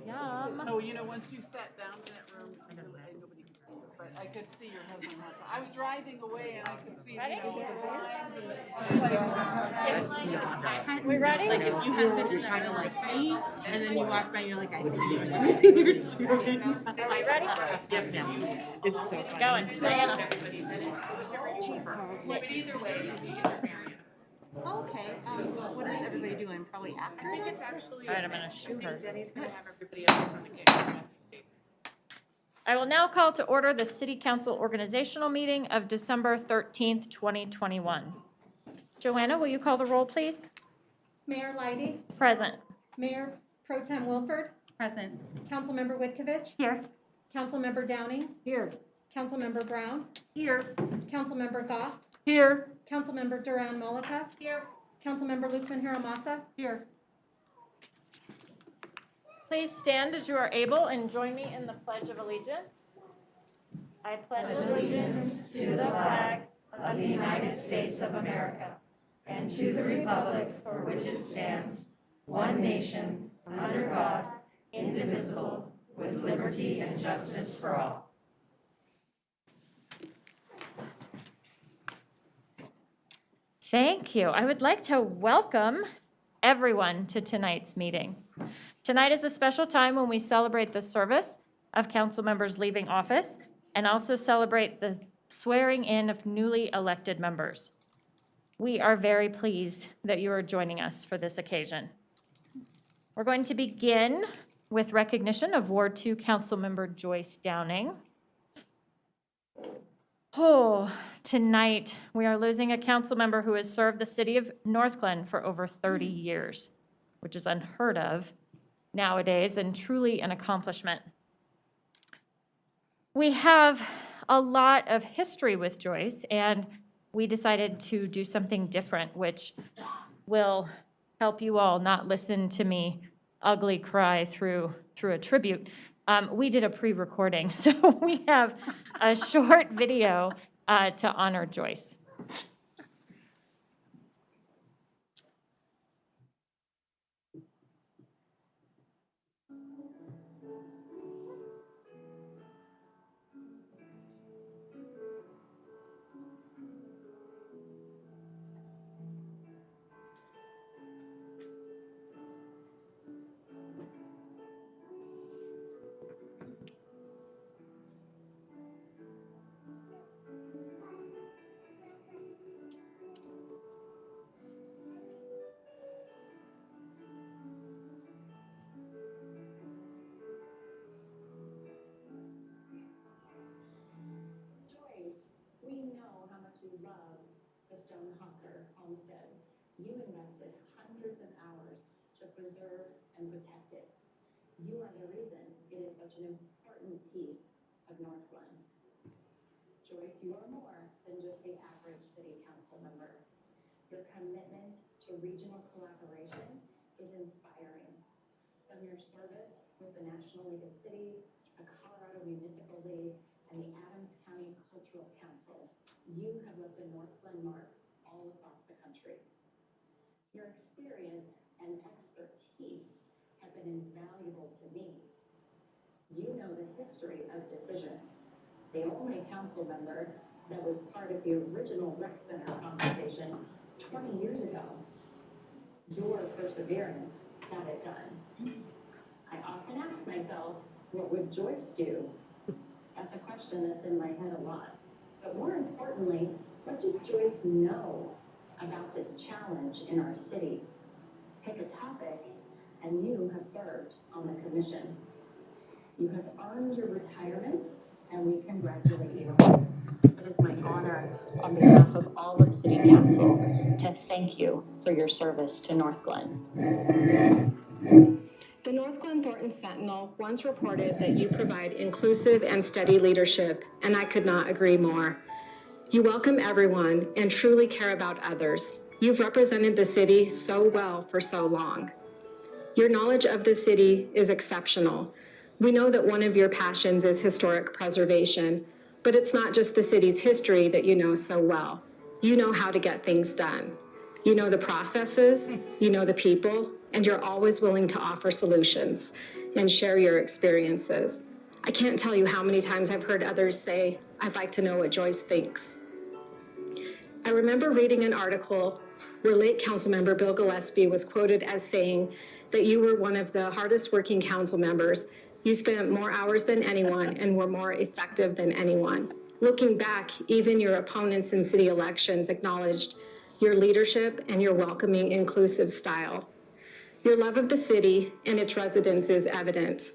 Yum. Oh, you know, once you sat down in that room, nobody could see you, but I could see your husband. I was driving away and I could see, Ready? you know, the lines and it's like, We ready? Like if you had been kind of like me, and then you walk by, you're like, I see everything you're doing. Are you ready? Yes, ma'am. It's so fun. Going. Diana. but either way, you get your family. Okay. What is everybody doing? Probably after. I think it's actually. All right, I'm gonna shoot her. Jenny's gonna have everybody else on the camera. I will now call to order the City Council organizational meeting of December 13th, 2021. Joanna, will you call the roll, please? Mayor Leighty, Present. Mayor Pro Tem Willford, Present. Councilmember Whitkovich, Here. Councilmember Downing, Here. Councilmember Brown, Here. Councilmember Goff, Here. Councilmember Duran Mullica, Here. Councilmember Lukeman-Hiromasa. Here. Please stand as you are able and join me in the Pledge of Allegiance. I pledge allegiance to the flag of the United States of America and to the republic for which it stands, one nation, under God, indivisible, with liberty and justice for all. Thank you. I would like to welcome everyone to tonight's meeting. Tonight is a special time when we celebrate the service of council members leaving office and also celebrate the swearing in of newly elected members. We are very pleased that you are joining us for this occasion. We're going to begin with recognition of Ward 2 Councilmember Joyce Downing. Oh, tonight we are losing a council member who has served the city of Northglenn for over 30 years, which is unheard of nowadays and truly an accomplishment. We have a lot of history with Joyce, and we decided to do something different, which will help you all not listen to me ugly cry through a tribute. We did a pre-recording, so we have a short video to honor Joyce. We know how much you love the Stonehawker homestead. You invested hundreds of hours to preserve and protect it. You are the reason it is such an important piece of Northglenn. Joyce, you are more than just the average city council member. Your commitment to regional collaboration is inspiring. From your service with the National League of Cities, the Colorado Municipal League, and the Adams County Cultural Council, you have left a Northglenn mark all across the country. Your experience and expertise have been invaluable to me. You know the history of decisions. The only council member that was part of the original rec center conversation 20 years ago. Your perseverance got it done. I often ask myself, what would Joyce do? That's a question that's in my head a lot. But more importantly, what does Joyce know about this challenge in our city? Pick a topic, and you have served on the commission. You have earned your retirement, and we congratulate you. It is my honor, on behalf of all of City Council, to thank you for your service to Northglenn. The Northglenn Thornton Sentinel once reported that you provide inclusive and steady leadership, and I could not agree more. You welcome everyone and truly care about others. You've represented the city so well for so long. Your knowledge of the city is exceptional. We know that one of your passions is historic preservation, but it's not just the city's history that you know so well. You know how to get things done. You know the processes, you know the people, and you're always willing to offer solutions and share your experiences. I can't tell you how many times I've heard others say, "I'd like to know what Joyce thinks." I remember reading an article where late Councilmember Bill Gillespie was quoted as saying that you were one of the hardest working council members. You spent more hours than anyone and were more effective than anyone. Looking back, even your opponents in city elections acknowledged your leadership and your welcoming, inclusive style. Your love of the city and its residents is evident.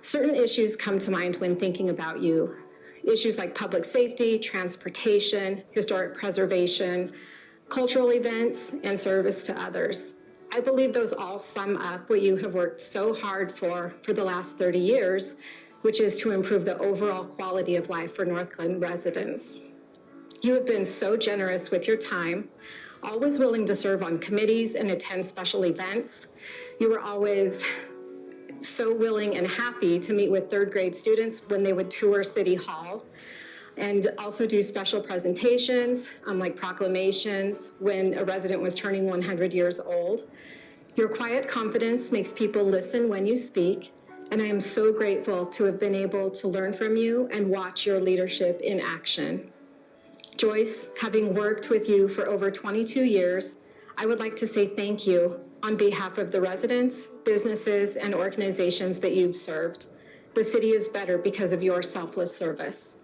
Certain issues come to mind when thinking about you. Issues like public safety, transportation, historic preservation, cultural events, and service to others. I believe those all sum up what you have worked so hard for the last 30 years, which is to improve the overall quality of life for Northglenn residents. You have been so generous with your time, always willing to serve on committees and attend special events. You were always so willing and happy to meet with third grade students when they would tour City Hall, and also do special presentations, like proclamations when a resident was turning 100 years old. Your quiet confidence makes people listen when you speak, and I am so grateful to have been able to learn from you and watch your leadership in action. Joyce, having worked with you for over 22 years, I would like to say thank you on behalf of the residents, businesses, and organizations that you've served. The city is better because of your selfless service.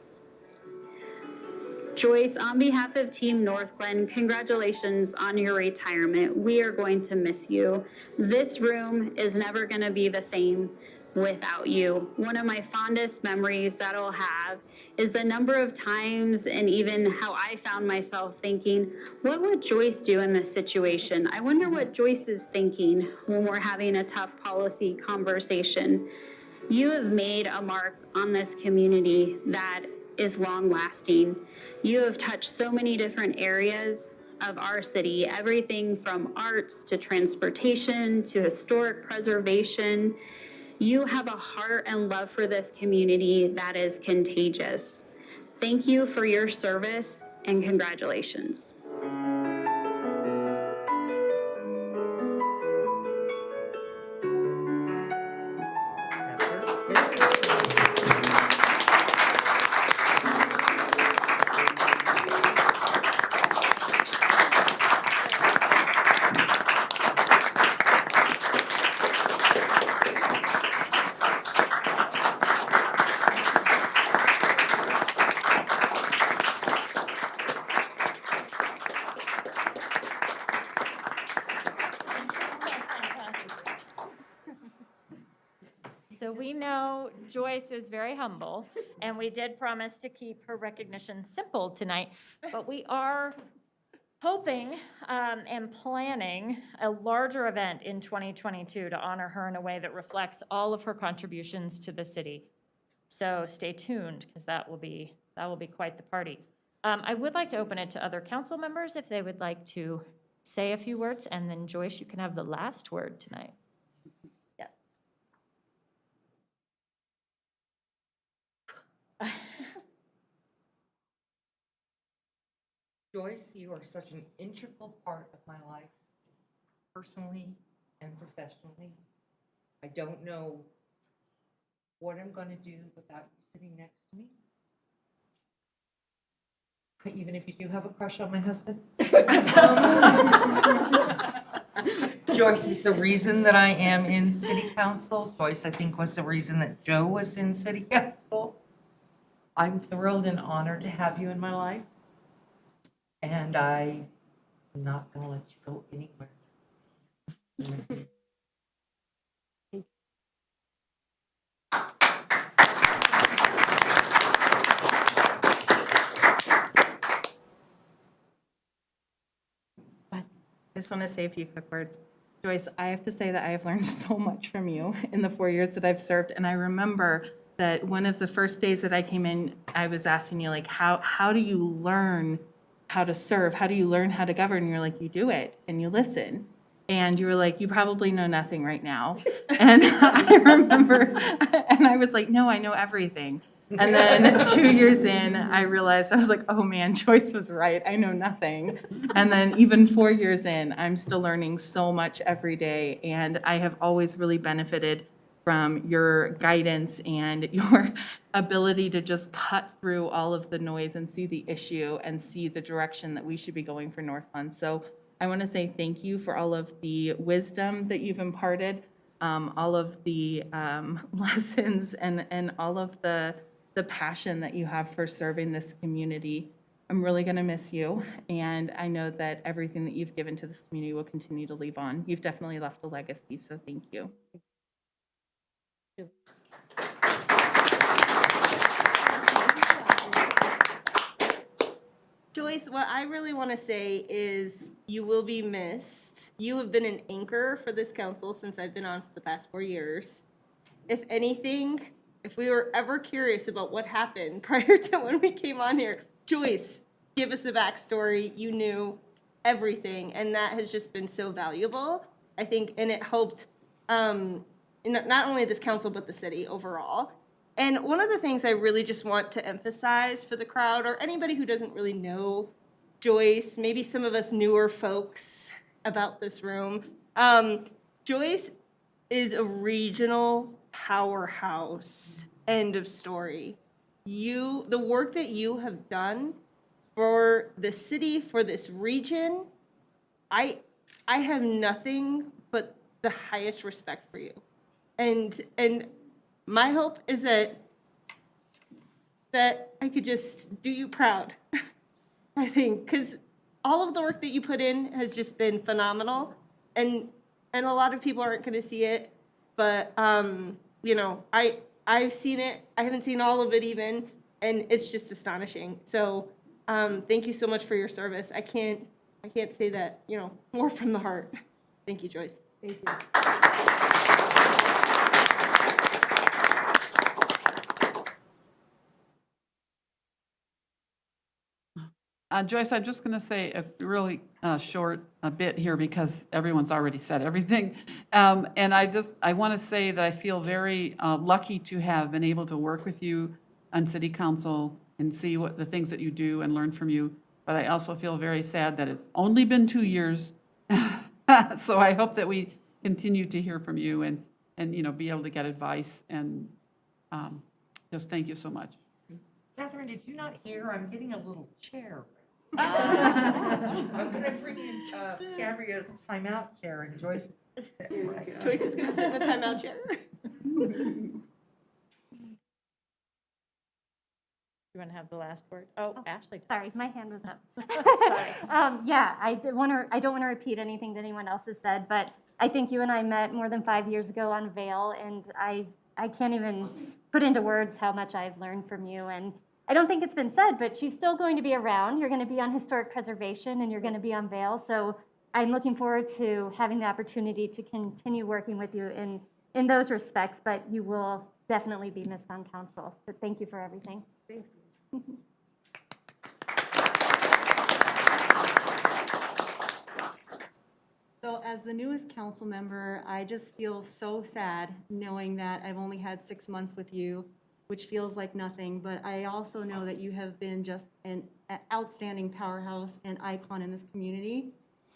Joyce, on behalf of Team Northglenn, congratulations on your retirement. We are going to miss you. This room is never going to be the same without you. One of my fondest memories that I'll have is the number of times and even how I found myself thinking, what would Joyce do in this situation? I wonder what Joyce is thinking when we're having a tough policy conversation. You have made a mark on this community that is long-lasting. You have touched so many different areas of our city, everything from arts to transportation to historic preservation. You have a heart and love for this community that is contagious. Thank you for your service and congratulations. So we know Joyce is very humble, and we did promise to keep her recognition simple tonight, but we are hoping and planning a larger event in 2022 to honor her in a way that reflects all of her contributions to the city. So stay tuned, because that will be quite the party. I would like to open it to other council members if they would like to say a few words, and then Joyce, you can have the last word tonight. Yes. Joyce, you are such an integral part of my life, personally and professionally. I don't know what I'm going to do without you sitting next to me. Even if you do have a crush on my husband. Joyce is the reason that I am in city council. Joyce, I think, was the reason that Joe was in city council. I'm thrilled and honored to have you in my life. And I'm not going to let you go anywhere. I just want to say a few quick words. Joyce, I have to say that I have learned so much from you in the 4 years that I've served. And I remember that one of the first days that I came in, I was asking you, like, how do you learn how to serve? How do you learn how to govern? And you're like, you do it and you listen. And you were like, you probably know nothing right now. And I remember, and I was like, no, I know everything. And then 2 years in, I realized, I was like, oh man, Joyce was right. I know nothing. And then even 4 years in, I'm still learning so much every day. And I have always really benefited from your guidance and your ability to just cut through all of the noise and see the issue and see the direction that we should be going for Northglenn. So I want to say thank you for all of the wisdom that you've imparted, all of the lessons and all of the passion that you have for serving this community. I'm really going to miss you, and I know that everything that you've given to this community will continue to leave on. You've definitely left a legacy, so thank you. Joyce, what I really want to say is you will be missed. You have been an anchor for this council since I've been on for the past 4 years. If anything, if we were ever curious about what happened prior to when we came on here, Joyce, give us a backstory. You knew everything, and that has just been so valuable, I think, and it helped not only this council, but the city overall. And one of the things I really just want to emphasize for the crowd, or anybody who doesn't really know Joyce, maybe some of us newer folks about this room, Joyce is a regional powerhouse. End of story. The work that you have done for the city, for this region, I have nothing but the highest respect for you. And my hope is that I could just do you proud, I think, because all of the work that you put in has just been phenomenal, and a lot of people aren't going to see it, but you know, I've seen it. I haven't seen all of it even, and it's just astonishing. So thank you so much for your service. I can't say that, you know, more from the heart. Thank you, Joyce. Thank you. Joyce, I'm just going to say a really short bit here because everyone's already said everything. And I want to say that I feel very lucky to have been able to work with you on city council and see what the things that you do and learn from you. But I also feel very sad that it's only been 2 years. So I hope that we continue to hear from you and you know, be able to get advice, and just thank you so much. Catherine, did you not hear? I'm getting a little chair. I'm going to bring in Gabrielle's timeout chair, and Joyce is right. Joyce is going to sit in the timeout chair. You want to have the last word? Oh, Ashley. Sorry, my hand was up. Sorry. Yeah, I don't want to repeat anything that anyone else has said, but I think you and I met more than 5 years ago on Vail, and I can't even put into words how much I've learned from you. And I don't think it's been said, but she's still going to be around. You're going to be on historic preservation, and you're going to be on Vail. So I'm looking forward to having the opportunity to continue working with you in those respects, but you will definitely be missed on council. But thank you for everything. Thanks. So as the newest council member, I just feel so sad knowing that I've only had 6 months with you, which feels like nothing. But I also know that you have been just an outstanding powerhouse and icon in this community.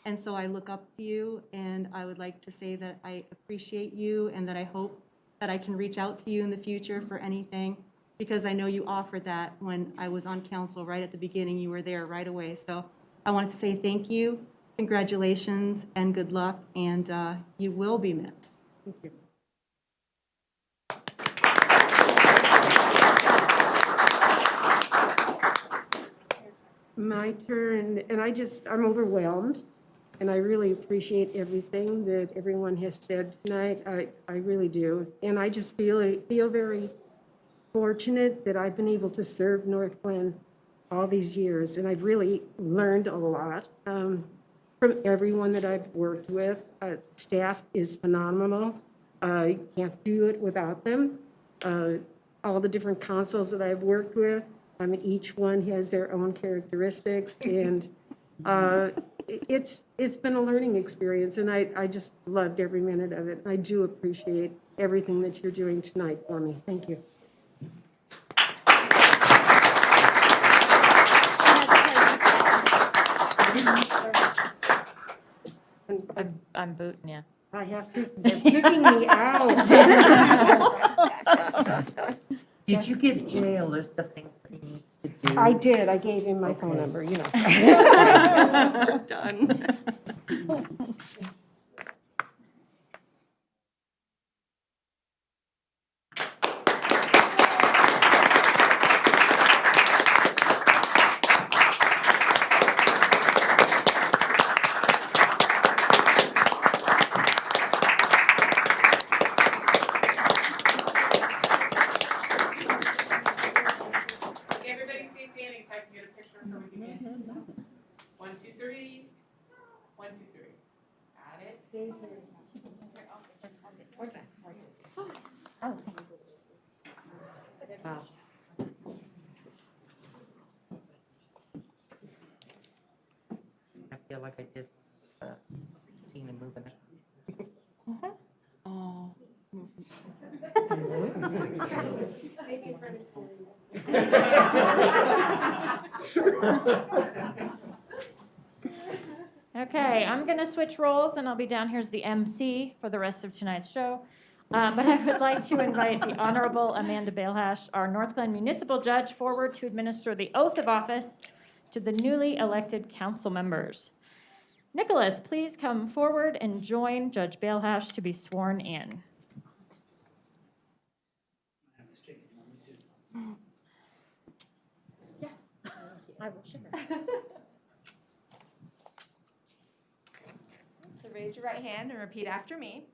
And so I look up to you, and I would like to say that I appreciate you and that I hope that I can reach out to you in the future for anything, because I know you offered that when I was on council right at the beginning. You were there right away. So I wanted to say thank you. Congratulations and good luck, and you will be missed. Thank you. My turn, and I'm overwhelmed, and I really appreciate everything that everyone has said tonight. I really do, and I just feel very fortunate that I've been able to serve Northglenn all these years, and I've really learned a lot from everyone that I've worked with. Staff is phenomenal. I can't do it without them. All the different councils that I've worked with, each one has their own characteristics, and it's been a learning experience, and I just loved every minute of it. I do appreciate everything that you're doing tonight for me. Thank you. I'm booting you. I have to, they're kicking me out. Did you give Jay a list of things that he needs to do? I did, I gave him my phone Okay. number, you know. Done. Everybody stay standing so I can get a picture for we begin. 1, 2, 3. 1, 2, 3. Got it. Wow. I feel like I did 16 and moving it. Oh. Okay, I'm going to switch roles, and I'll be down here as the MC for the rest of tonight's show. But I would like to invite the Honorable Amanda Bailhache, our Northglenn Municipal Judge, forward to administer the oath of office to the newly elected council members. Nicholas, please come forward and join Judge Bailhache to be sworn in. Yes, I will share. So raise your right hand and repeat after me.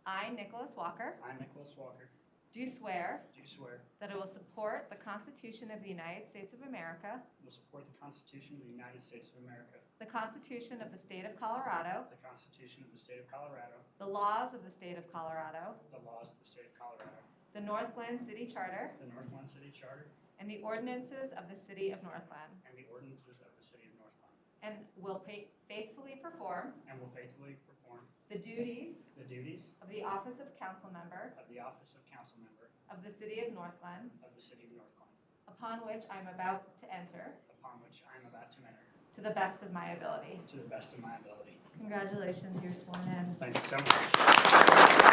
I, Nicholas Walker, I, Nicholas Walker, do swear do swear that I will support the Constitution of the United States of America, will support the Constitution of the United States of America, the Constitution of the State of Colorado, the Constitution of the State of Colorado, the laws of the State of Colorado, the laws of the State of Colorado, the Northglenn City Charter, the Northglenn City Charter, and the ordinances of the City of Northglenn, and the ordinances of the City of Northglenn, and will faithfully perform and will faithfully perform the duties the duties of the office of council member of the office of council member of the City of Northglenn, of the City of Northglenn, upon which I am about to enter, upon which I am about to enter, to the best of my ability. to the best of my ability. Congratulations, you're sworn in. Thank you so much.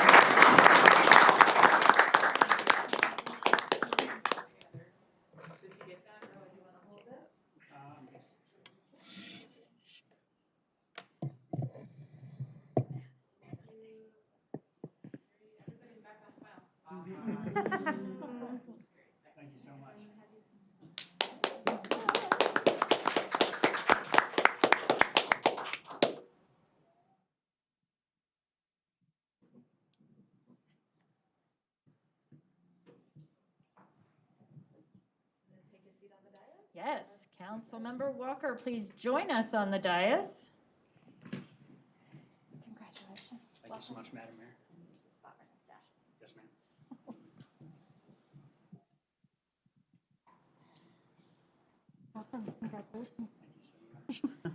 Did you get that? Or do you want to hold this? Everybody back on smile. Thank you so much. Take a seat on the dais. Yes, Councilmember Walker, please join us on the dais. Congratulations. Thank you so much, Madam Mayor. Spot right next to Ashley. Yes, ma'am. Awesome, congratulations. Thank you so much.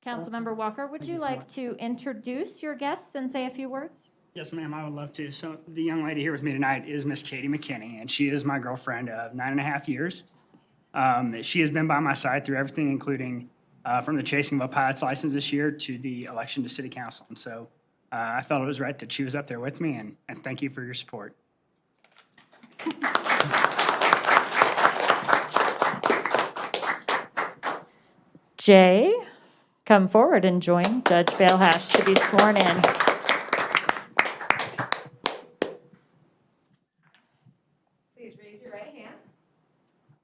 Councilmember Walker, would Thank you you so like much. to introduce your guests and say a few words? Yes, ma'am, I would love to. So the young lady here with me tonight is Miss Katie McKinney, and she is my girlfriend of 9.5 years. She has been by my side through everything, including from the chasing of a pilot's license this year to the election to city council. And so I felt it was right that she was up there with me, and thank you for your support. Jay, come forward and join Judge Bailhache to be sworn in. Please raise your right hand.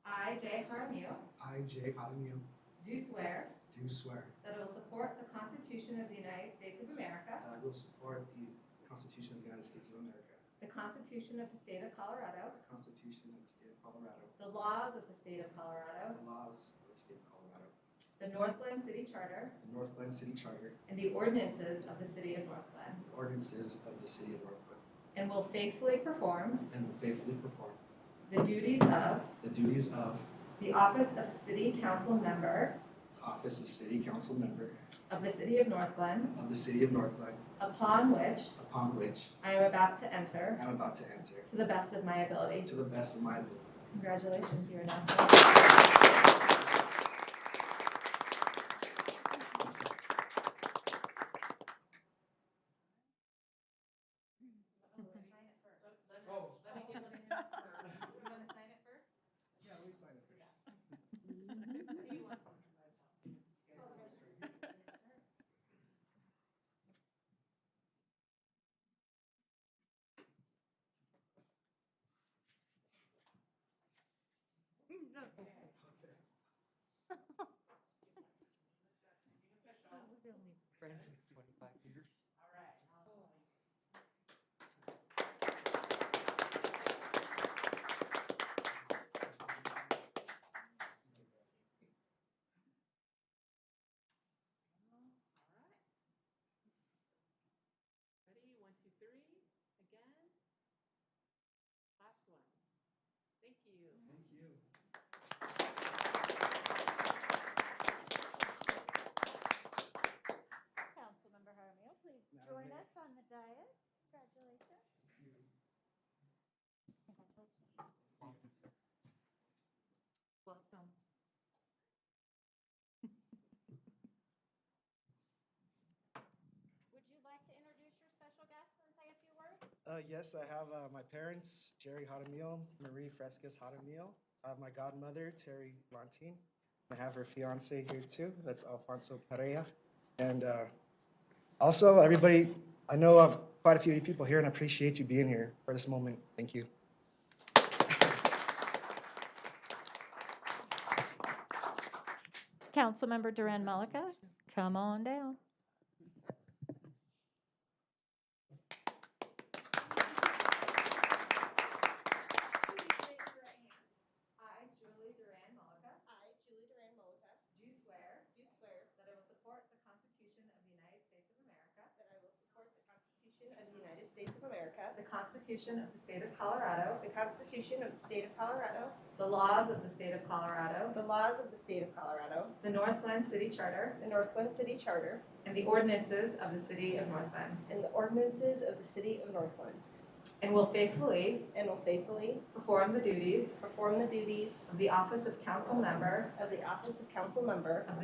I, Jay Jaramillo, I, Jaramillo, do swear do swear that I will support the Constitution of the United States of America, that I will support the Constitution of the United States of America, the Constitution of the State of Colorado, the Constitution of the State of Colorado, the laws of the State of Colorado, the laws of the State of Colorado, the Northglenn City Charter, the Northglenn City Charter, and the ordinances of the City of Northglenn, the ordinances of the City of Northglenn, and will faithfully perform and will faithfully perform the duties of the duties of the office of City Council Member the office of City Council Member of the City of Northglenn, of the City of Northglenn, upon which upon which I am about to enter I am about to enter to the best of my ability. to the best of my ability. Congratulations, you are now sworn. We've only friends for 25 years. Ready? 1, 2, 3. Again. Last one. Thank you. Thank you. Councilmember Jaramillo, please join us on the dais. Congratulations. Welcome. Would you like to introduce your special guests and say a few words? Yes, I have my parents, Jerry Jaramillo, Marie Frescas Jaramillo. I have my godmother, Terry Lantin. I have her fiance here too. That's Alfonso Pereira. And also, everybody, I know quite a few people here and I appreciate you being here for this moment. Thank you. Councilmember Duran Mullica, come on down. I, Julie Duran Mullica, do swear that I will support the Constitution of the United States of America, the Constitution of the State of Colorado, the laws of the State of Colorado, the Northglenn City Charter, and the ordinances of the City of Northglenn, and will faithfully perform the duties of the office of council member of the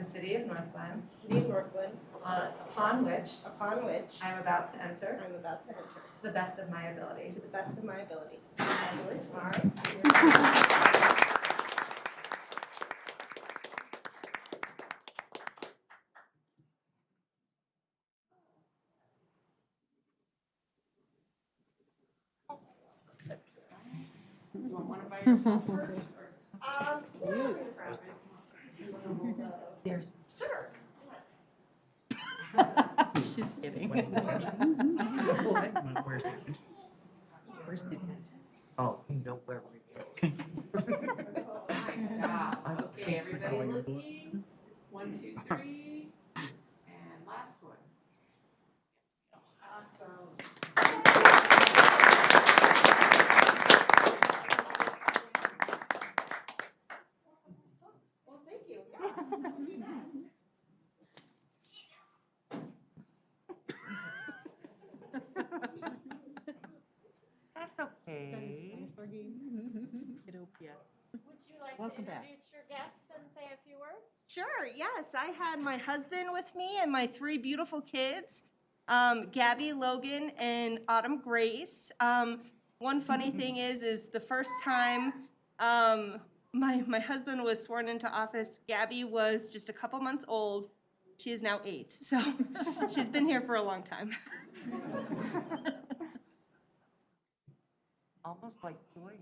City of Northglenn, upon which I am about to enter to the best of my ability. Congratulations. All right. Do you want one by yourself first? There's Sure. She's kidding. Where's detention? Oh, no, where were you? Nice job. Okay, everybody looking. 1, 2, 3. And last one. Awesome. Well, thank you. That's okay. Would you like Welcome to back. introduce your guests and say a few words? Sure, yes. I had my husband with me and my 3 beautiful kids, Gabby, Logan, and Autumn Grace. One funny thing is the first time my husband was sworn into office, Gabby was just a couple months old. She is now 8, so she's been here for a long time. Almost like Joyce.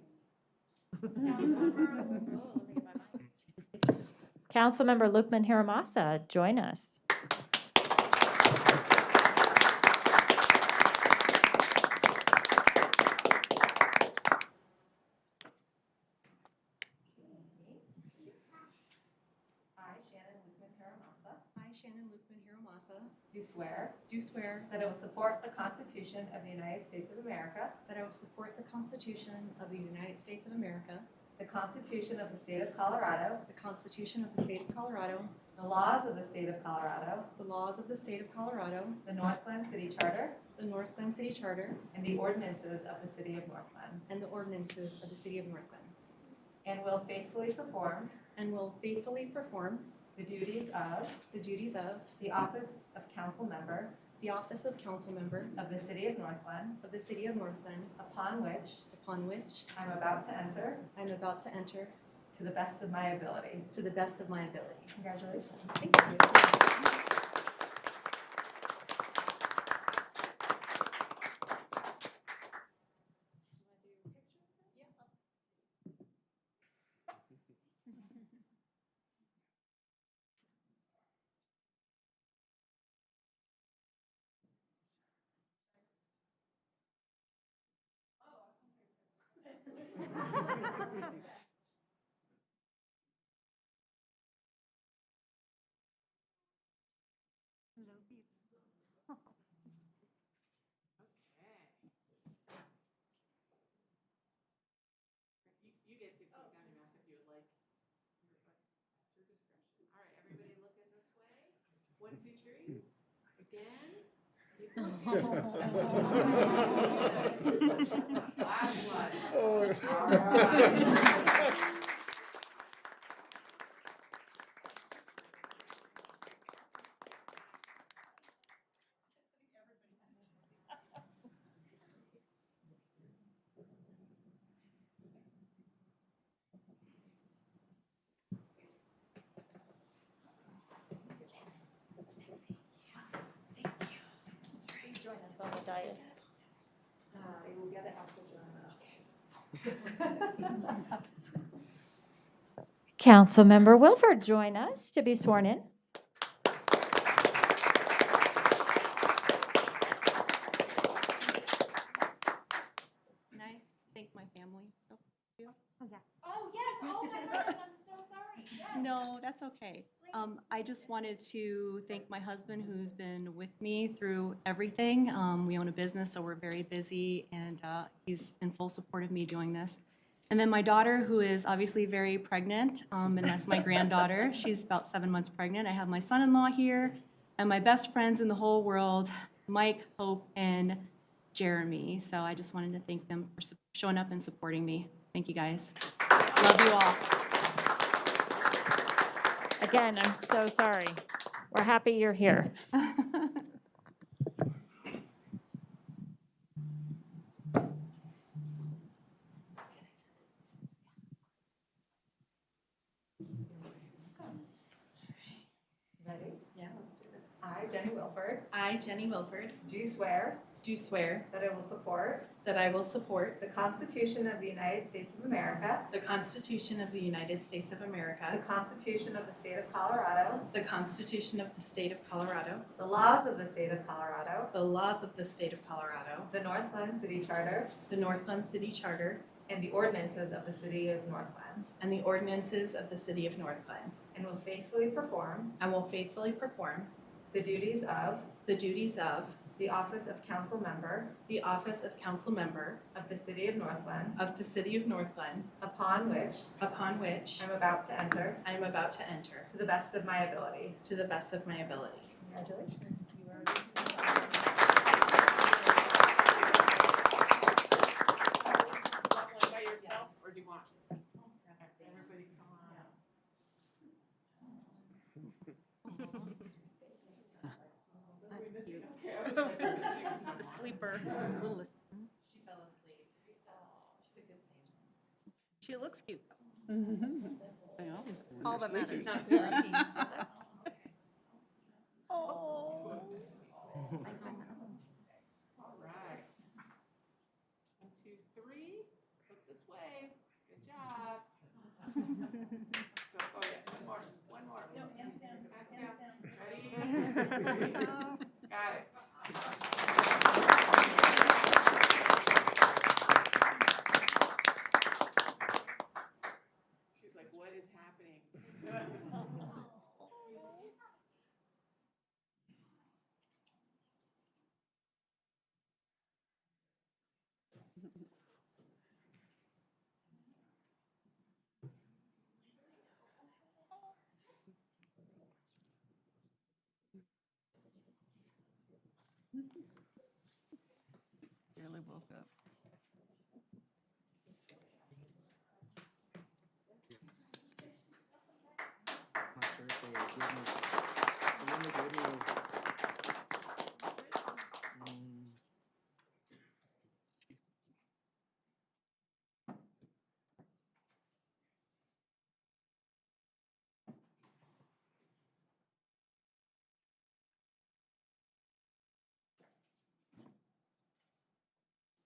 Councilmember Lukeman-Hiromasa, join us. I, Shannon Lukeman-Hiromasa, Do swear do swear that I will support the Constitution of the United States of America, that I will support the Constitution of the United States of America, the Constitution of the State of Colorado, the Constitution of the State of Colorado, the laws of the State of Colorado, the laws of the State of Colorado, the Northglenn City Charter, the Northglenn City Charter, and the ordinances of the City of Northglenn, and the ordinances of the City of Northglenn, and will faithfully perform and will faithfully perform the duties of the office of council member the office of council member of the City of Northglenn, of the City of Northglenn, upon which upon which I'm about to enter I am about to enter to the best of my ability. to the best of my ability. Congratulations. Thank you. You guys can take down your mask if you would like. At your discretion. All right, everybody looking this way. 1, 2, 3. Again. Keep looking. Last one. All right. Join us on the dais. I will get it after Councilmember Willford, join us to be sworn in. Can I thank my family? Oh, yes. Oh my gosh, I'm so sorry. No, that's okay. I just wanted to thank my husband who's been with me through everything. We own a business, so we're very busy, and he's in full support of me doing this. And then my daughter, who is obviously very pregnant, and that's my granddaughter. She's about 7 months pregnant. I have my son-in-law here, and my best friends in the whole world, Mike, Hope, and Jeremy. So I just wanted to thank them for showing up and supporting me. Thank you, guys. Love you all. Again, I'm so sorry. We're happy you're here. Ready? Yeah, let's do this. I, Jenny Willford, I, Jenny Willford, do swear do swear that I will support that I will support the Constitution of the United States of America, the Constitution of the United States of the America, Constitution of the State of Colorado, the Constitution of the State of Colorado, the laws of the State of Colorado, the laws of the State of Colorado, the Northglenn City Charter, the Northglenn City Charter, and the ordinances of the City of Northglenn, and the ordinances of the City of Northglenn, and will faithfully perform and will faithfully perform the duties of the office of council member of the City of Northglenn, of the City of Northglenn, upon which upon which I'm about to enter I am about to enter to the best of my ability. to the best of my ability. Congratulations. One by yourself, or do you want? Everybody come on up. The sleeper. She fell asleep. It's a good thing. She looks cute. All that matters. Not sleeping, so that's All right. 1, 2, 3. Look this way. Good job. Go. Oh yeah. One more. No, hands down. Ready? Got it. She's like, what is happening? Barely woke up. Not sure if they gave me. The one they gave me was.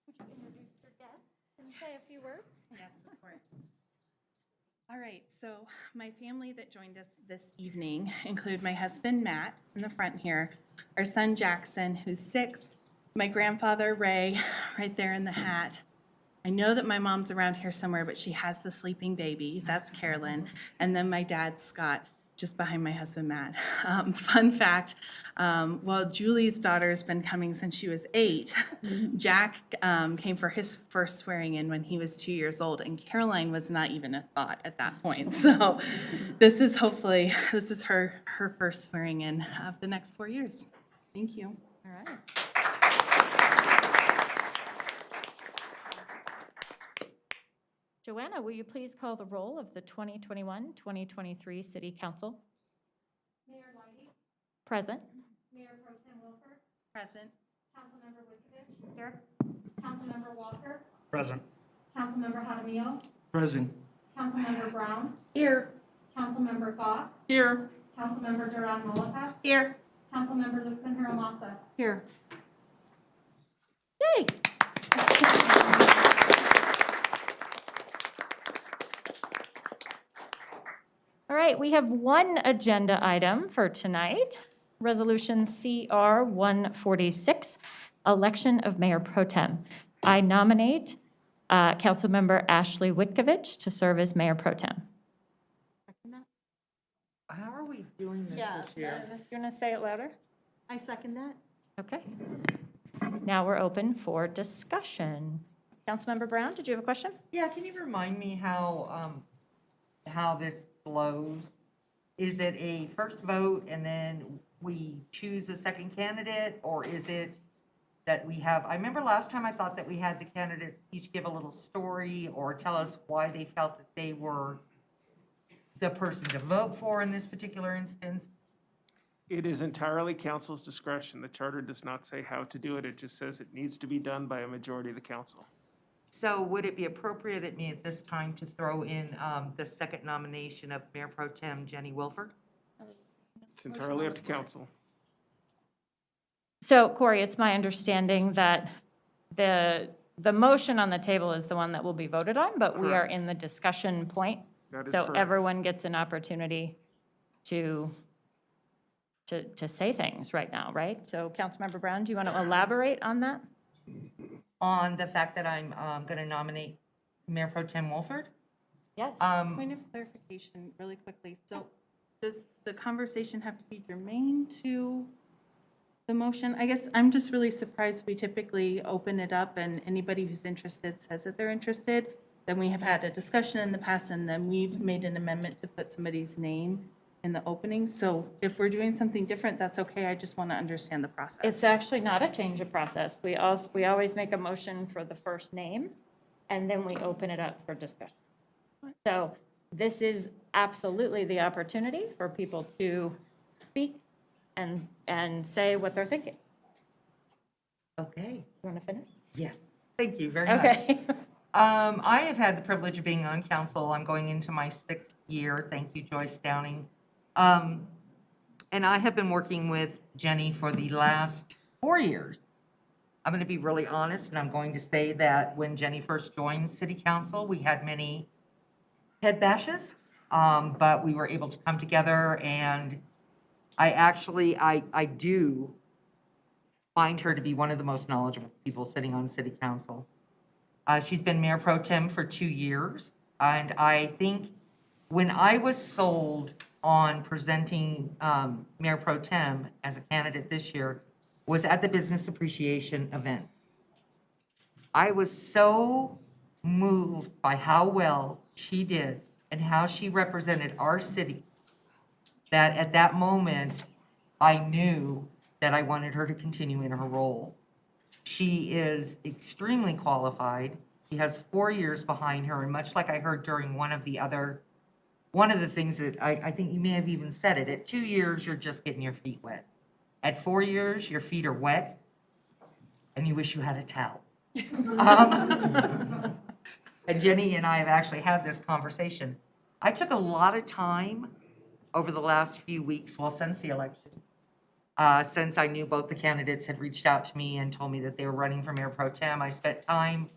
Would you introduce your guests and say a few words? Yes, of course. All right, so my family that joined us this evening include my husband, Matt, in the front here, our son, Jackson, who's 6, my grandfather, Ray, right there in the hat, I know that my mom's around here somewhere, but she has the sleeping baby. That's Carolyn. And then my dad, Scott, just behind my husband, Matt. Fun fact, well, Julie's daughter's been coming since she was 8. Jack came for his first swearing in when he was 2 years old, and Caroline was not even a thought at that point. So this is her first swearing in of the next 4 years. Thank you. All right. Joanna, will you please call the roll of the 2021-2023 City Council? Mayor Leighty, Present. Mayor Pro Tem Willford, Present. Councilmember Wikovich. Here. Councilmember Walker, Present. Councilmember Jaramillo, Present. Councilmember Brown, Here. Councilmember Goff, Here. Councilmember Duran Mullica, Here. Councilmember Lukeman-Hiromasa. Here. Yay! All right, we have one agenda item for tonight, Resolution CR 146, Election of Mayor Pro Tem. I nominate Councilmember Ashley Witkovich to serve as Mayor Pro Tem. How are we doing this Yeah, this year? You're going to say it louder? I second that. Okay. Now we're open for discussion. Councilmember Brown, did you have a question? Yeah, can you remind me how this flows? Is it a first vote and then we choose a second candidate, or is it that we have, I remember last time I thought that we had the candidates each give a little story or tell us why they felt that they were the person to vote for in this particular instance? It is entirely council's discretion. The charter does not say how to do it. It just says it needs to be done by a majority of the council. So would it be appropriate at me at this time to throw in the second nomination of Mayor Pro Tem Jenny Willford? It's entirely up to council. So Corey, it's my understanding that the motion on the table is the one that will be voted on, but we are in the discussion point. That is So correct. everyone gets an opportunity to say things right now, right? So Councilmember Brown, do you want to elaborate on that? On the fact that I'm going to nominate Mayor Pro Tem Willford? Yes. Point of clarification, really quickly. So does the conversation have to be germane to the motion? I guess I'm just really surprised. We typically open it up and anybody who's interested says that they're interested. Then we have had a discussion in the past and then we've made an amendment to put somebody's name in the opening. So if we're doing something different, that's okay. I just want to understand the process. It's actually not a change of process. We always make a motion for the first name, and then we open it up for discussion. So this is absolutely the opportunity for people to speak and say what they're thinking. Okay. You want to finish? Yes. Thank you very much. Okay. I have had the privilege of being on council. I'm going into my 6th year. Thank you, Joyce Downing. And I have been working with Jenny for the last 4 years. I'm going to be really honest, and I'm going to say that when Jenny first joined city council, we had many head bashes, but we were able to come together, and I do find her to be one of the most knowledgeable people sitting on city council. She's been Mayor Pro Tem for 2 years, and I think when I was sold on presenting Mayor Pro Tem as a candidate this year was at the Business Appreciation event. I was so moved by how well she did and how she represented our city that at that moment, I knew that I wanted her to continue in her role. She is extremely qualified. She has 4 years behind her, and much like I heard during one of the things that I think you may have even said it, at 2 years, you're just getting your feet wet. At 4 years, your feet are wet, and you wish you had a towel. And Jenny and I have actually had this conversation. I took a lot of time over the last few weeks, well, since the election, since I knew both the candidates had reached out to me and told me that they were running for Mayor Pro Tem. I spent time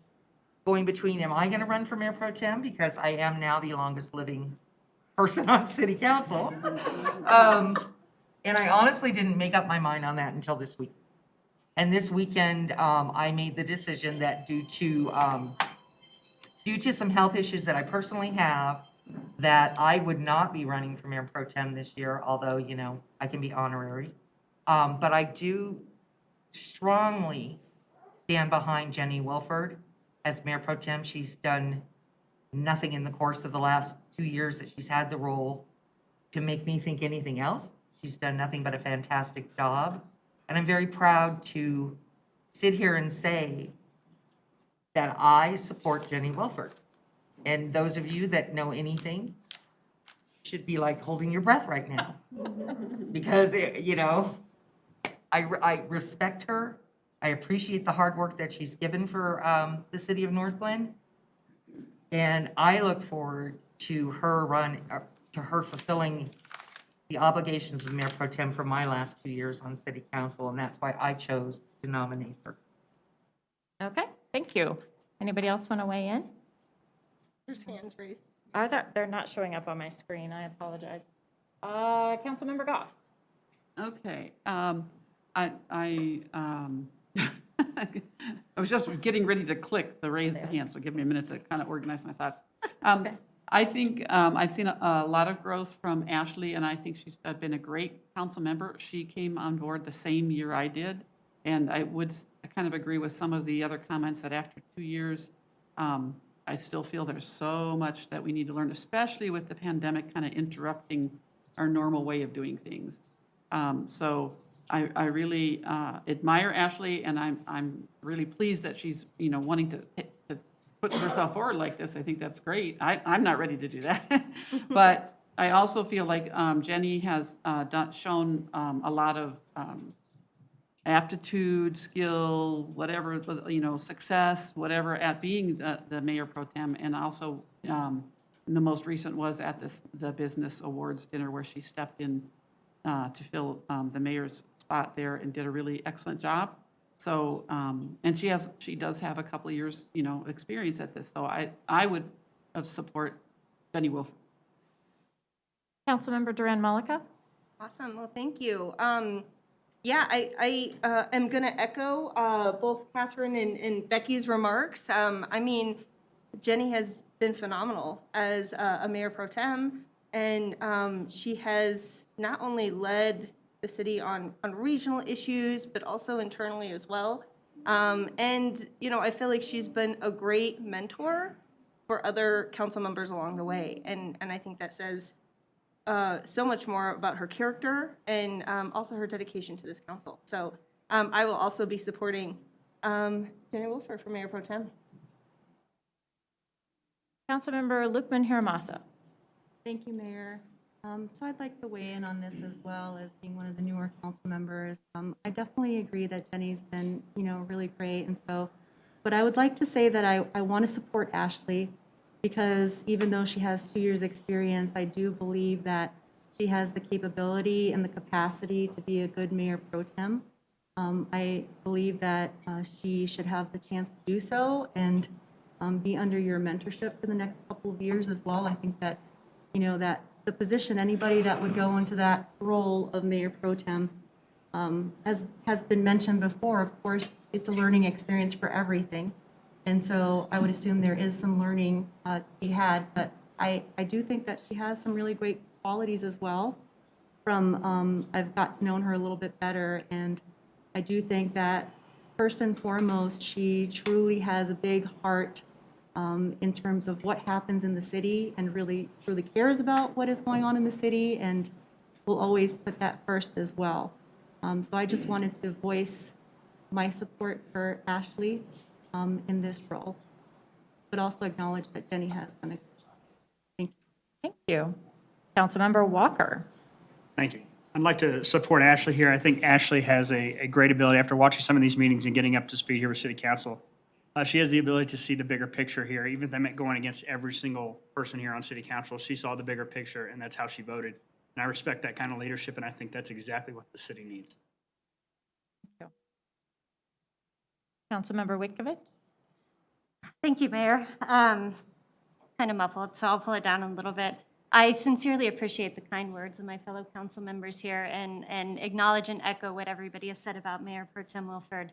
going between, am I going to run for Mayor Pro Tem? Because I am now the longest living person on city council. And I honestly didn't make up my mind on that until this week. And this weekend, I made the decision that due to due to some health issues that I personally have, that I would not be running for Mayor Pro Tem this year, although, you know, I can be honorary. But I do strongly stand behind Jenny Willford as Mayor Pro Tem. She's done nothing in the course of the last 2 years that she's had the role to make me think anything else. She's done nothing but a fantastic job. And I'm very proud to sit here and say that I support Jenny Willford. And those of you that know anything should be like holding your breath right now. Because, you know, I respect her. I appreciate the hard work that she's given for the city of Northglenn. And I look forward to her fulfilling the obligations of Mayor Pro Tem for my last 2 years on city council. And that's why I chose to nominate her. Okay, thank you. Anybody else want to weigh in? There's hands raised. They're not showing up on my screen. I apologize. Councilmember Goff. Okay, I was just getting ready to click the raise the hand, so give me a minute to kind of organize my thoughts. I think I've seen a lot of growth from Ashley, and I think she's been a great council member. She came on board the same year I did, and I kind of agree with some of the other comments that after 2 years, I still feel there's so much that we need to learn, especially with the pandemic kind of interrupting our normal way of doing things. So I really admire Ashley, and I'm really pleased that she's, you know, wanting to put herself forward like this. I think that's great. I'm not ready to do that. But I also feel like Jenny has shown a lot of aptitude, skill, whatever, you know, success, whatever, at being the Mayor Pro Tem. And also the most recent was at the Business Awards dinner, where she stepped in to fill the mayor's spot there and did a really excellent job. So, and she does have a couple of years, you know, experience at this. So I would support Jenny Willford. Councilmember Duran Mullica. Awesome. Well, thank you. Yeah, I am going to echo both Catherine and Becky's remarks. I mean, Jenny has been phenomenal as a mayor pro tem, and she has not only led the city on regional issues, but also internally as well. And, you know, I feel like she's been a great mentor for other council members along the way. And I think that says so much more about her character and also her dedication to this council. So I will also be supporting Jenny Willford for Mayor Pro Tem. Councilmember Lukeman-Hiromasa. Thank you, Mayor. So I'd like to weigh in on this as well, as being one of the newer council members. I definitely agree that Jenny's been, you know, really great. And so, but I would like to say that I want to support Ashley, because even though she has 2 years experience, I do believe that she has the capability and the capacity to be a good mayor pro tem. I believe that she should have the chance to do so and be under your mentorship for the next couple of years as well. I think that, you know, that the position, anybody that would go into that role of mayor pro tem, has been mentioned before. Of course, it's a learning experience for everything. And so I would assume there is some learning to be had, but I do think that she has some really great qualities as well. From I've got to know her a little bit better, and I do think that first and foremost, she truly has a big heart in terms of what happens in the city, and really truly cares about what is going on in the city, and will always put that first as well. So I just wanted to voice my support for Ashley in this role, but also acknowledge that Jenny has done a good job. Thank you. Thank you. Councilmember Walker. Thank you. I'd like to support Ashley here. I think Ashley has a great ability, after watching some of these meetings and getting up to speed here with City Council. She has the ability to see the bigger picture here. Even if I meant going against every single person here on City Council, she saw the bigger picture, and that's how she voted. And I respect that kind of leadership, and I think that's exactly what the city needs. Thank you. Councilmember Witkovich. Thank you, Mayor. Kind of muffled, so I'll pull it down a little bit. I sincerely appreciate the kind words of my fellow council members here, and acknowledge and echo what everybody has said about Mayor Pro Tem Willford.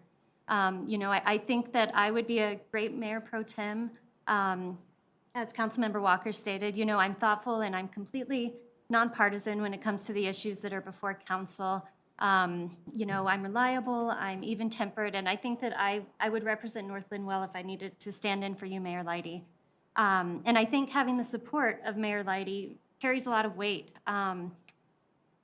You know, I think that I would be a great Mayor Pro Tem As Councilmember Walker stated, you know, I'm thoughtful and I'm completely nonpartisan when it comes to the issues that are before council. You know, I'm reliable, I'm even-tempered, and I think that I would represent Northglenn well if I needed to stand in for you, Mayor Leighty. And I think having the support of Mayor Leighty carries a lot of weight.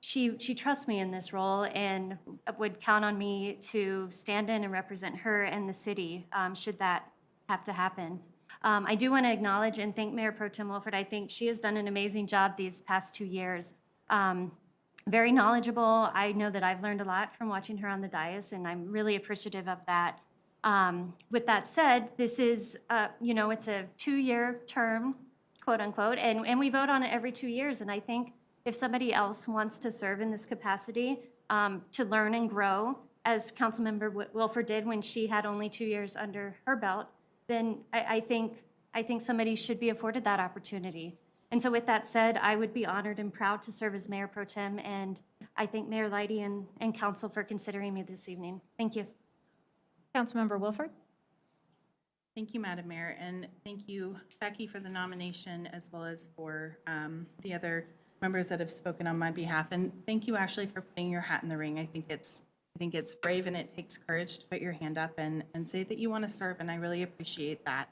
She trusts me in this role and would count on me to stand in and represent her and the city, should that have to happen. I do want to acknowledge and thank Mayor Pro Tem Willford. I think she has done an amazing job these past 2 years. Very knowledgeable. I know that I've learned a lot from watching her on the dais, and I'm really appreciative of that. With that said, this is, you know, it's a 2-year term, quote unquote, and we vote on it every 2 years. And I think if somebody else wants to serve in this capacity, to learn and grow, as Councilmember Willford did when she had only 2 years under her belt, then I think somebody should be afforded that opportunity. And so with that said, I would be honored and proud to serve as Mayor Pro Tem, and I thank Mayor Leighty and Council for considering me this evening. Thank you. Councilmember Willford? Thank you, Madam Mayor, and thank you, Becky, for the nomination, as well as for the other members that have spoken on my behalf. And thank you, Ashley, for putting your hat in the ring. I think it's brave and it takes courage to put your hand up and say that you want to serve, and I really appreciate that.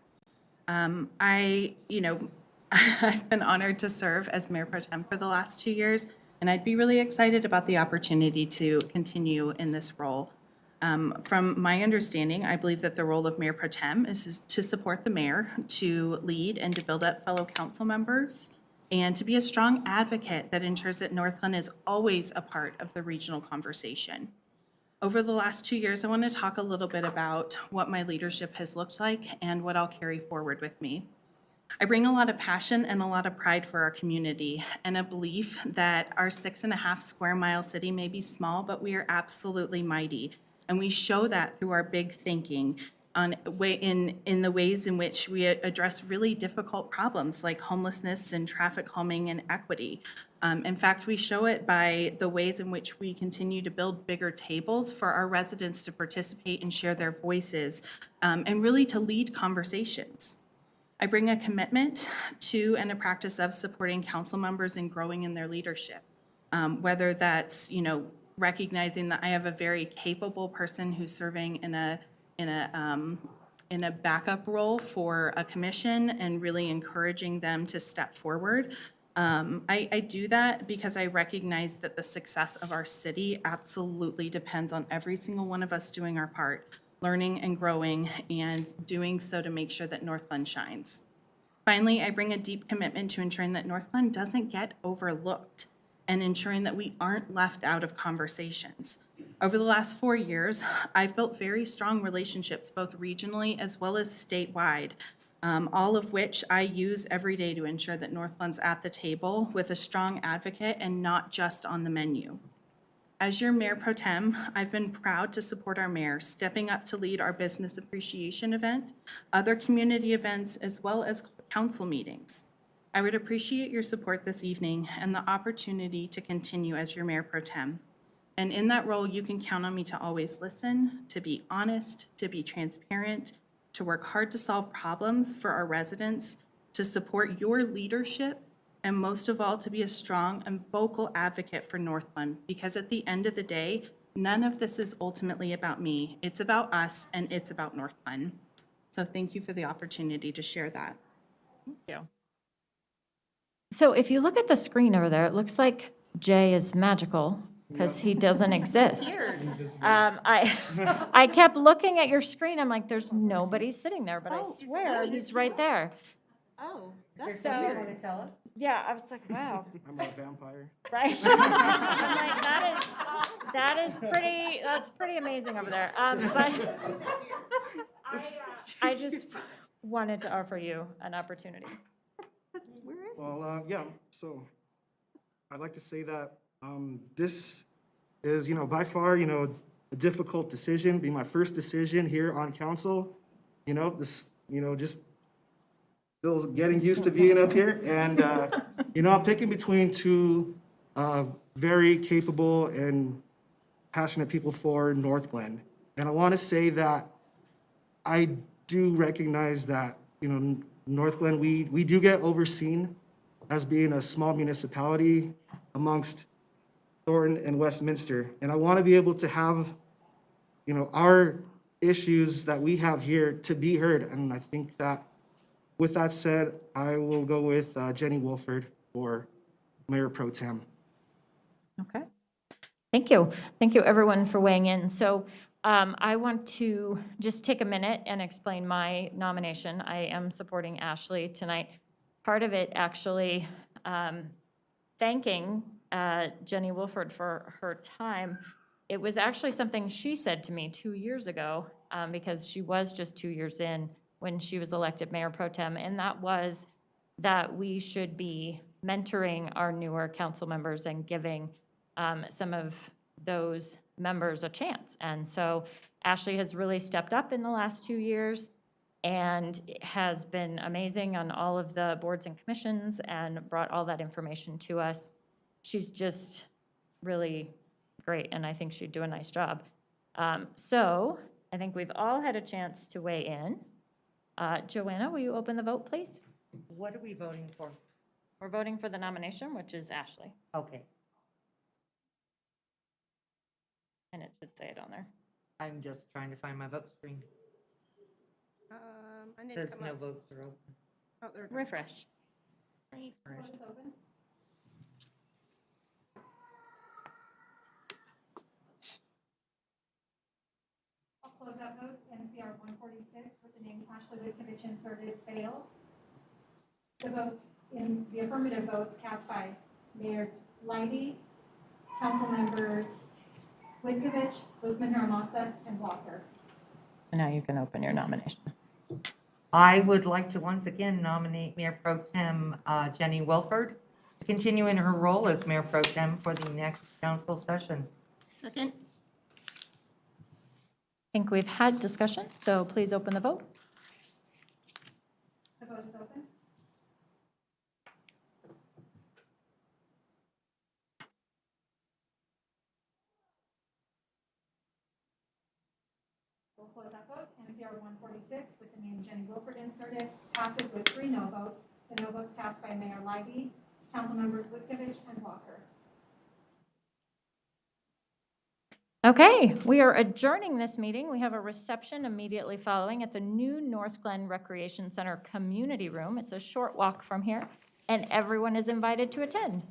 I've been honored to serve as Mayor Pro Tem for the last 2 years, and I'd be really excited about the opportunity to continue in this role. From my understanding, I believe that the role of Mayor Pro Tem is to support the mayor, to lead and to build up fellow council members, and to be a strong advocate that ensures that Northglenn is always a part of the regional conversation. Over the last 2 years, I want to talk a little bit about what my leadership has looked like and what I'll carry forward with me. I bring a lot of passion and a lot of pride for our community and a belief that our 6.5 square mile city may be small, but we are absolutely mighty. And we show that through our big thinking in the ways in which we address really difficult problems like homelessness and traffic calming and equity. In fact, we show it by the ways in which we continue to build bigger tables for our residents to participate and share their voices, and really to lead conversations. I bring a commitment to and a practice of supporting council members and growing in their leadership, whether that's, you know, recognizing that I have a very capable person who's serving in a backup role for a commission and really encouraging them to step forward. I do that because I recognize that the success of our city absolutely depends on every single one of us doing our part, learning and growing, and doing so to make sure that Northglenn shines. Finally, I bring a deep commitment to ensuring that Northglenn doesn't get overlooked and ensuring that we aren't left out of conversations. Over the last 4 years, I've built very strong relationships both regionally as well as statewide, all of which I use every day to ensure that Northglenn's at the table with a strong advocate and not just on the menu. As your Mayor Pro Tem, I've been proud to support our mayor, stepping up to lead our business appreciation event, other community events, as well as council meetings. I would appreciate your support this evening and the opportunity to continue as your Mayor Pro Tem. And in that role, you can count on me to always listen, to be honest, to be transparent, to work hard to solve problems for our residents, to support your leadership, and most of all, to be a strong and vocal advocate for Northglenn, because at the end of the day, none of this is ultimately about me. It's about us, and it's about Northglenn. So thank you for the opportunity to share that. Thank you. So if you look at the screen over there, it looks like Jay is magical because he doesn't exist. I kept looking at your screen. I'm like, there's nobody sitting there, but I swear he's right there. Oh, Is there something you want to tell us? Yeah, I was like, wow. I'm a vampire. Right? I'm like, that's pretty amazing over there. But I just wanted to offer you an opportunity. Well, yeah, so I'd like to say that this is, by far, a difficult decision, be my first decision here on council. This, just still getting used to being up here. And, I'm picking between two very capable and passionate people for Northglenn. And I want to say that I do recognize that, Northglenn, we do get overseen as being a small municipality amongst Thornton and Westminster. And I want to be able to have, our issues that we have here to be heard. And I think that with that said, I will go with Jenny Willford for Mayor Pro Tem. Okay. Thank you. Thank you, everyone, for weighing in. So I want to just take a minute and explain my nomination. I am supporting Ashley tonight. Part of it actually thanking Jenny Willford for her time. It was actually something she said to me 2 years ago because she was just 2 years in when she was elected Mayor Pro Tem, and that was that we should be mentoring our newer council members and giving some of those members a chance. And so Ashley has really stepped up in the last 2 years and has been amazing on all of the boards and commissions and brought all that information to us. She's just really great, and I think she'd do a nice job. So I think we've all had a chance to weigh in. Joanna, will you open the vote, please? What are we voting for? We're voting for the nomination, which is Ashley, Okay, and it should say it on there. I'm just trying to find my vote screen. I need to There's come no up. votes are open. Oh, there it goes. Refresh. I'll close that vote. NCR 146 with the name Ashley Witkevich inserted fails. The votes in the affirmative votes cast by Mayor Leighty, council members Witkevich, Lukeman-Hiromasa, and Walker. Now you can open your nomination. I would like to once again nominate Mayor Pro Tem Jenny Willford to continue in her role as Mayor Pro Tem for the next council session. Second. I think we've had discussion, so please open the vote. The vote is open. We'll close that vote. NCR 146 with the name Jenny Wilford inserted passes with 3 no votes. The no votes cast by Mayor Leighty, council members Witkevich and Walker. Okay, we are adjourning this meeting. We have a reception immediately following at the new Northglenn Recreation Center Community Room. It's a short walk from here, and everyone is invited to attend.